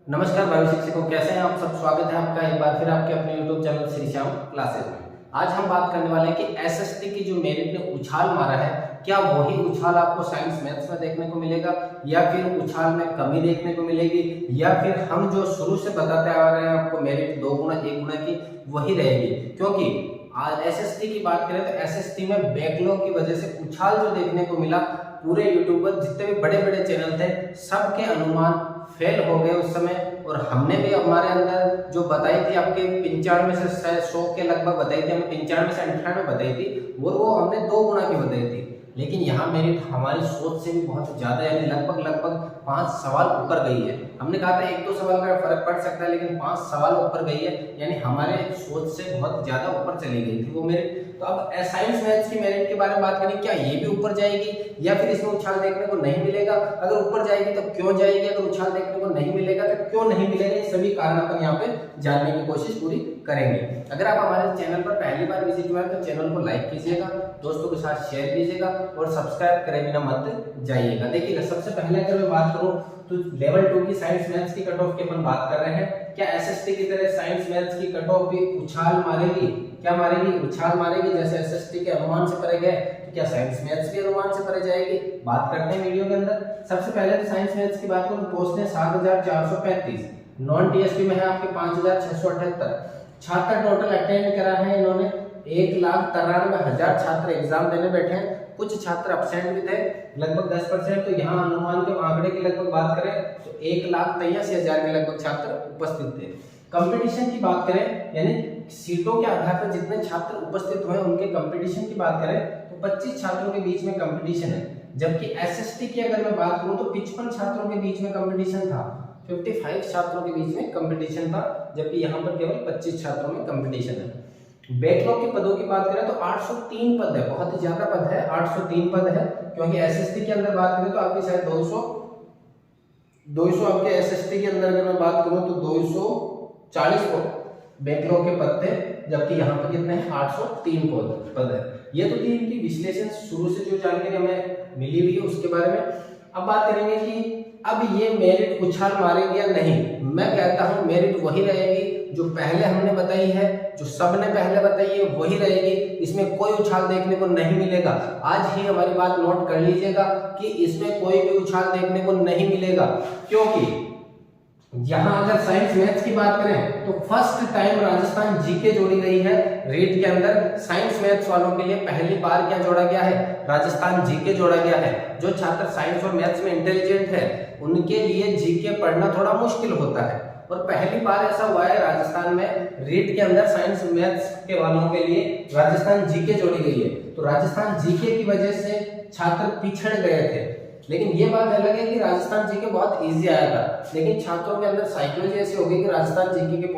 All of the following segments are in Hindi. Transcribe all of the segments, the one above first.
नमस्कार भाई शिक्षकों, कैसे हैं आप सब। स्वागत है आपका एक बार फिर आपके अपने YouTube channel Shri Shyam classes में। आज हम बात करने वाले हैं कि एसएसटी की जो मेरिट ने उछाल मारा है, क्या वही उछाल आपको साइंस मैथ्स में देखने को मिलेगा या फिर उछाल में कमी देखने को मिलेगी, या फिर हम जो शुरू से बताते आ रहे हैं आपको मेरिट 2 गुना 1 गुना की वही रहेगी। क्योंकि आज एसएसटी की बात करें तो एसएसटी में बैकलॉग की वजह से उछाल जो देखने को मिला, पूरे यूट्यूबर जितने भी बड़े बड़े चैनल थे सबके अनुमान फेल हो गए उस समय। और हमने भी हमारे अंदर जो बताई थी आपके 95 से 100 के लगभग बताई थी, हमें 95 से 98 बताई थी, और वो हमने 2 गुना की बताई थी। लेकिन यहाँ मेरिट हमारी सोच से भी बहुत ज्यादा, यानी लगभग 5 सवाल ऊपर गई है। हमने कहा था 1-2 सवाल का फर्क पड़ सकता है, लेकिन 5 सवाल ऊपर गई है, यानी हमारे सोच से बहुत ज्यादा ऊपर चली गई थी वो मेरिट। तो अब साइंस मैथ्स की मेरिट के बारे में बात करें, क्या ये भी ऊपर जाएगी या फिर इसमें उछाल देखने को नहीं मिलेगा? अगर ऊपर जाएगी तो क्यों जाएगी, अगर उछाल देखने को नहीं मिलेगा तो क्यों नहीं मिलेगा, ये सभी कारण अपन यहाँ पे जानने की कोशिश पूरी करेंगे। अगर आप हमारे चैनल पर पहली बार विजिट हुआ है तो चैनल को लाइक कीजिएगा, दोस्तों के साथ शेयर कीजिएगा और सब्सक्राइब करे बिना मत जाइएगा। देखिएगा, सबसे पहले अगर मैं बात करूं तो लेवल 2 की साइंस मैथ्स की कट ऑफ की अपन बात कर रहे हैं। क्या एसएसटी की तरह साइंस मैथ्स की कट ऑफ भी उछाल मारेगी? क्या मारेगी? उछाल मारेगी। जैसे एसएसटी के अनुमान से परे गए तो क्या साइंस मैथ्स भी अनुमान से परे जाएगी? बात करते हैं वीडियो के अंदर। सबसे पहले तो साइंस मैथ्स की बात करूं, पोस्ट है 7435, नॉन टीएसपी में है आपके 5678 छात्र टोटल अटेंड करा है इन्होंने। 1,93,000 छात्र एग्जाम देने बैठे हैं। कुछ छात्र अब्सेंट भी थे, लगभग 10%। तो यहाँ अनुमान के आंकड़े की लगभग बात करें तो 1,83,000 के लगभग छात्र उपस्थित थे। कंपटीशन की बात करें, यानी सीटों के आधार पर जितने छात्र उपस्थित हुए उनके कंपटीशन की बात करें तो 25 छात्रों के बीच में कंपटीशन है। जबकि एसएसटी की अगर मैं बात करूं तो 55 छात्रों के बीच में कंपटीशन था, 55 छात्रों के बीच में कंपटीशन था, जबकि यहाँ पर केवल 25 छात्रों में कंपटीशन है। बैकलॉग के पदों की बात करें तो 803 पद है, बहुत ही ज्यादा पद है, 803 पद है। क्योंकि एसएसटी के अंदर बात करें तो आपकी शायद 200 आपके एसएसटी के अंदर अगर मैं बात करूं तो 240 बैकलॉग के पद थे, जबकि यहाँ पर कितने हैं? 803 पद है। ये तो थी इनकी विश्लेषण शुरू से जो जानकारी हमें मिली हुई है उसके बारे में। अब बात करेंगे कि अब ये मेरिट उछाल मारेगी या नहीं। मैं कहता हूं मेरिट वही रहेगी जो पहले हमने बताई है, जो सबने पहले बताई है वही रहेगी। इसमें कोई उछाल देखने को नहीं मिलेगा। आज ही हमारी बात नोट कर लीजिएगा कि इसमें कोई भी उछाल देखने को नहीं मिलेगा। क्योंकि यहां अगर साइंस मैथ्स की बात करें तो फर्स्ट टाइम राजस्थान जीके जोड़ी गई है रीट के अंदर। साइंस मैथ्स वालों के लिए पहली बार क्या जोड़ा गया है? राजस्थान जीके जोड़ा गया है। जो छात्र साइंस और मैथ्स में इंटेलिजेंट है उनके लिए जीके पढ़ना थोड़ा मुश्किल होता है, और पहली बार ऐसा हुआ है राजस्थान में रीट के अंदर साइंस मैथ्स के वालों के लिए राजस्थान जीके जोड़ी गई है। तो राजस्थान जीके की वजह से छात्र पिछड़ गए थे। लेकिन ये बात अलग है कि राजस्थान जीके बहुत इजी आया था, लेकिन छात्रों के अंदर साइकोलॉजी ऐसी हो गई कि राजस्थान जीके के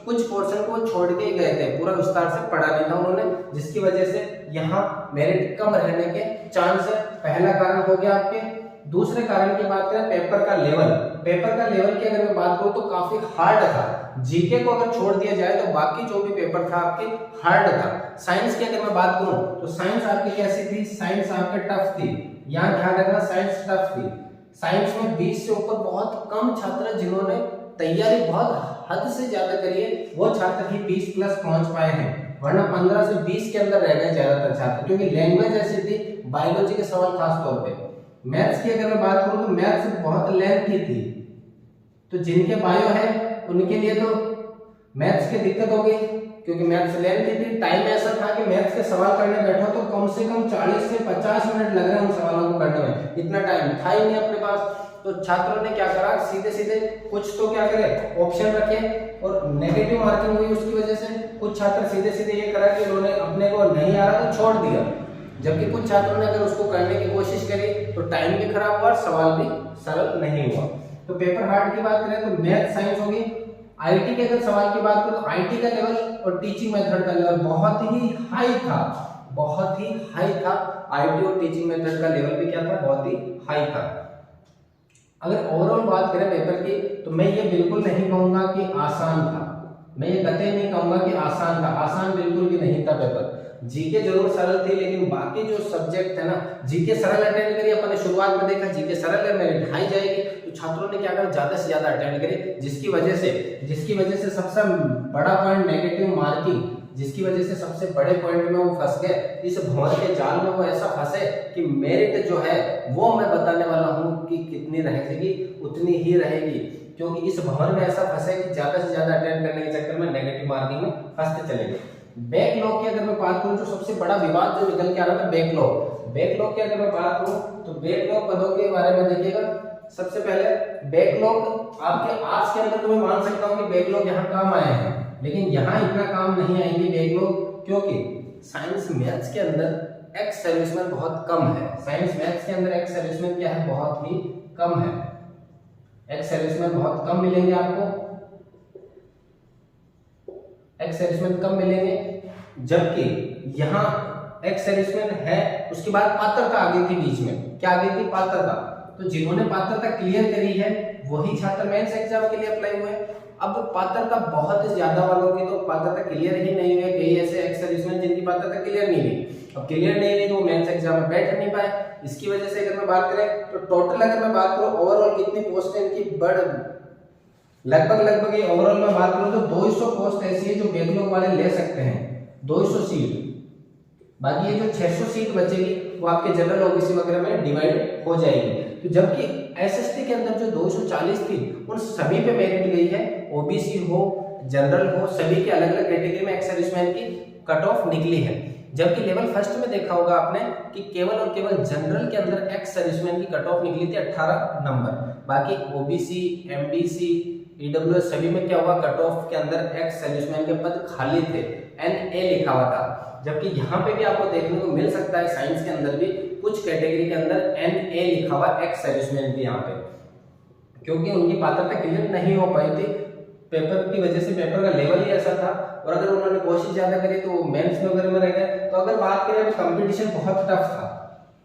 कुछ पोर्शन को छोड़ के ही गए थे, पूरा विस्तार से पढ़ा नहीं था उन्होंने, जिसकी वजह से यहाँ मेरिट कम रहने के चांस है। पहला कारण हो गया आपके। दूसरे कारण की बात करें पेपर का लेवल। पेपर का लेवल की अगर मैं बात करूं तो काफी हार्ड था। जीके को अगर छोड़ दिया जाए तो बाकी जो भी पेपर था आपके हार्ड था। साइंस की अगर मैं बात करूं तो साइंस आपकी कैसी थी? साइंस आपके टफ थी। यहाँ ध्यान रखना, साइंस टफ थी। साइंस में 20 से ऊपर बहुत कम छात्र जिन्होंने तैयारी बहुत हद से ज्यादा करी है, वो छात्र ही 20 प्लस पहुंच पाए हैं, वरना 15 से 20 के अंदर रह गए ज्यादातर छात्र। क्योंकि लैंग्वेज ऐसी थी, बायोलॉजी के सवाल खास तौर पे। मैथ्स की अगर मैं बात करूं तो मैथ्स बहुत लेंथी थी, तो जिनके बायो है उनके लिए तो मैथ्स की दिक्कत हो गई, क्योंकि मैथ्स लेंथी थी। टाइम ऐसा था कि मैथ्स के सवाल करने बैठो तो कम से कम 40 से 50 मिनट लग रहे हैं उन सवालों को करने में, इतना टाइम था ही नहीं अपने पास। तो छात्रों ने क्या करा, सीधे सीधे कुछ तो क्या करे, ऑप्शन रखे, और नेगेटिव मार्किंग हुई उसकी वजह से। कुछ छात्र सीधे सीधे ये करा कि उन्होंने अपने को नहीं आ रहा तो छोड़ दिया, जबकि कुछ छात्रों ने अगर उसको करने की कोशिश करी तो टाइम भी खराब हुआ, सवाल भी सरल नहीं हुआ। तो पेपर हार्ड की बात करें तो मैथ साइंस होगी। आईटी के अगर सवाल की बात करें तो आईटी का लेवल और टीचिंग मेथड का लेवल बहुत ही हाई था, बहुत ही हाई था। आईटी और टीचिंग मेथड का लेवल भी क्या था? बहुत ही हाई था। अगर ओवरऑल बात करें पेपर की तो मैं ये बिल्कुल नहीं कहूंगा कि आसान था, मैं ये कतई नहीं कहूंगा कि आसान था। आसान बिल्कुल भी नहीं था पेपर। जीके जरूर सरल थी, लेकिन बाकी जो सब्जेक्ट है ना, जीके सरल अटेंड करिए, अपन ने शुरुआत में देखा जीके सरल है, मेरिट हाई जाएगी। तो तो छात्रों ने क्या करा, ज्यादा से ज्यादा अटेम्प्ट करे, जिसकी वजह से सबसे बड़ा पॉइंट नेगेटिव मार्किंग, जिसकी वजह से सबसे बड़े पॉइंट में वो फंस गए, इस भंवर के जाल में वो ऐसा फंसे कि मेरिट जो है वो मैं बताने वाला हूँ कि कितनी रहेगी, उतनी ही रहेगी, क्योंकि इस भंवर में ऐसा फंसे कि ज्यादा से ज्यादा अटेम्प्ट करने के चक्कर में नेगेटिव मार्किंग में फंसते चले गए। बैकलॉग की अगर मैं बात करूं, जो सबसे बड़ा विवाद जो निकल के आ रहा है बैकलॉग की अगर मैं बात करूं तो बैकलॉग पदों के बारे में देखिएगा। सबसे पहले बैकलॉग आपके आर्ट्स के अंदर तो मैं मान सकता हूं कि बैकलॉग यहाँ काम आए हैं, लेकिन यहाँ इतना काम नहीं आएंगे बैकलॉग, क्योंकि साइंस मैथ्स के अंदर एक्स सर्विसमैन बहुत कम है। साइंस मैथ्स के अंदर एक्स सर्विसमैन क्या है, बहुत ही कम है। एक्स सर्विसमैन बहुत कम मिलेंगे आपको, एक्स सर्विसमैन कम मिलेंगे, जबकि यहाँ एक्स सर्विसमैन है, उसके बाद पात्रता आ गई थी बीच में। क्या आ गई थी, पात्रता। तो जिन्होंने पात्रता क्लियर करी है वही छात्र मेंस एग्जाम के लिए अप्लाई हुए। अब पात्रता बहुत ज्यादा वालों की तो पात्रता क्लियर ही नहीं हुई, कई ऐसे एक्स सर्विसमैन जिनकी पात्रता क्लियर नहीं हुई। अब क्लियर नहीं हुई तो वो मेंस एग्जाम में बैठ नहीं पाए। इसकी वजह से अगर मैं बात करें तो टोटल अगर मैं बात करूं ओवरऑल कितनी पोस्ट है इनकी, लगभग ये ओवरऑल में बात करूं तो 200 पोस्ट ऐसी है जो बैकलॉग वाले ले सकते हैं, 200 सीट। बाकी ये जो 600 सीट बचेगी वो आपके जनरल ओबीसी वगैरह में डिवाइड हो जाएगी। तो जबकि एसएसटी के अंदर जो 240 थी उन सभी पे मेरिट गई है, ओबीसी हो जनरल हो सभी के अलग अलग कैटेगरी में एक्स सर्विसमैन की कट ऑफ निकली है। जबकि लेवल फर्स्ट में देखा होगा आपने कि केवल और केवल जनरल के अंदर एक्स सर्विसमैन की कट ऑफ निकली थी 18 नंबर। बाकी ओबीसी, एमबीसी, ईडब्ल्यूएस सभी में क्या हुआ, कट ऑफ के अंदर एक्स सर्विसमैन के पद खाली थे, एनए लिखा हुआ था। जबकि यहाँ पे भी आपको देखने को मिल सकता है साइंस के अंदर भी कुछ कैटेगरी के अंदर एनए लिखा हुआ एक्स सर्विसमैन भी यहाँ पे, क्योंकि उनकी पात्रता क्लियर नहीं हो पाई थी पेपर की वजह से। पेपर का लेवल ही ऐसा था और अगर उन्होंने कोशिश ज्यादा करी तो वो मेंस में वगैरह में रह गए। तो अगर बात करें तो कंपटीशन बहुत टफ था।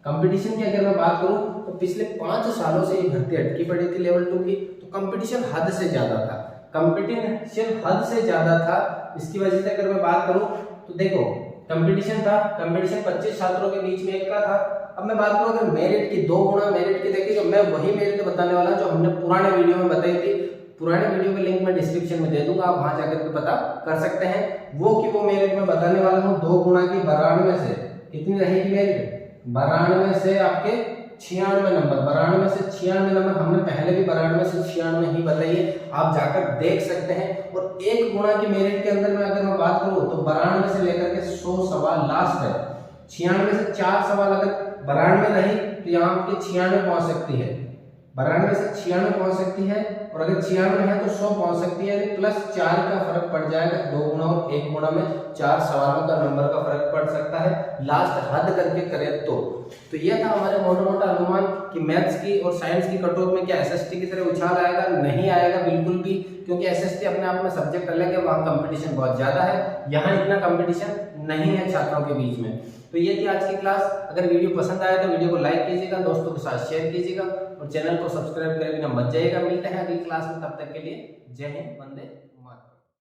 कंपटीशन की अगर मैं बात करूं तो पिछले 5 सालों से ये भर्ती अटकी पड़ी थी लेवल 2 की, तो कंपटीशन हद से ज्यादा था, कंपटीशन हद से ज्यादा था। इसकी वजह से अगर मैं बात करूं तो देखो कंपटीशन था, कंपटीशन 25 छात्रों के बीच में एक का था। अब मैं बात करूं अगर मेरिट की 2 गुना मेरिट की देखिए, तो मैं वही मेरिट बताने वाला जो हमने पुराने वीडियो में बताई थी। पुराने वीडियो का लिंक मैं डिस्क्रिप्शन में दे दूंगा, आप वहां जाकर के पता कर सकते हैं। वो मेरिट में बताने वाला हूँ 2 गुना की 92 से कितनी रहेगी मेरिट, 92 से आपके 96 नंबर, 92 से 96 नंबर। हमने पहले भी 92 से 96 ही बताई है, आप जाकर देख सकते हैं। और 1 गुना की मेरिट के अंदर में अगर मैं बात करूं तो 92 से लेकर के 100 सवाल लास्ट है। 96 से 4 सवाल अगर 92 रही तो यहाँ आपकी 96 पहुंच सकती है, 92 से 96 पहुंच सकती है। और अगर 96 है तो 100 पहुंच सकती है, प्लस 4 का फर्क पड़ जाएगा। 2 गुना और 1 गुना में 4 सवालों का नंबर का फर्क पड़ सकता है लास्ट हद करके करें तो ये था हमारे मोटा अनुमान कि मैथ्स की और साइंस की कट ऑफ में क्या एसएसटी की तरह उछाल आएगा, नहीं आएगा बिल्कुल भी, क्योंकि एसएसटी अपने आप में सब्जेक्ट अलग है, वहाँ कंपटीशन बहुत ज्यादा है, यहाँ इतना कंपटीशन नहीं है छात्रों के बीच में। तो ये थी आज की क्लास। अगर वीडियो पसंद आया तो वीडियो को लाइक कीजिएगा, दोस्तों के साथ शेयर कीजिएगा और चैनल को सब्सक्राइब करे बिना मत जाइएगा। मिलते हैं अगली क्लास में, तब तक के लिए जय हिंद, वंदे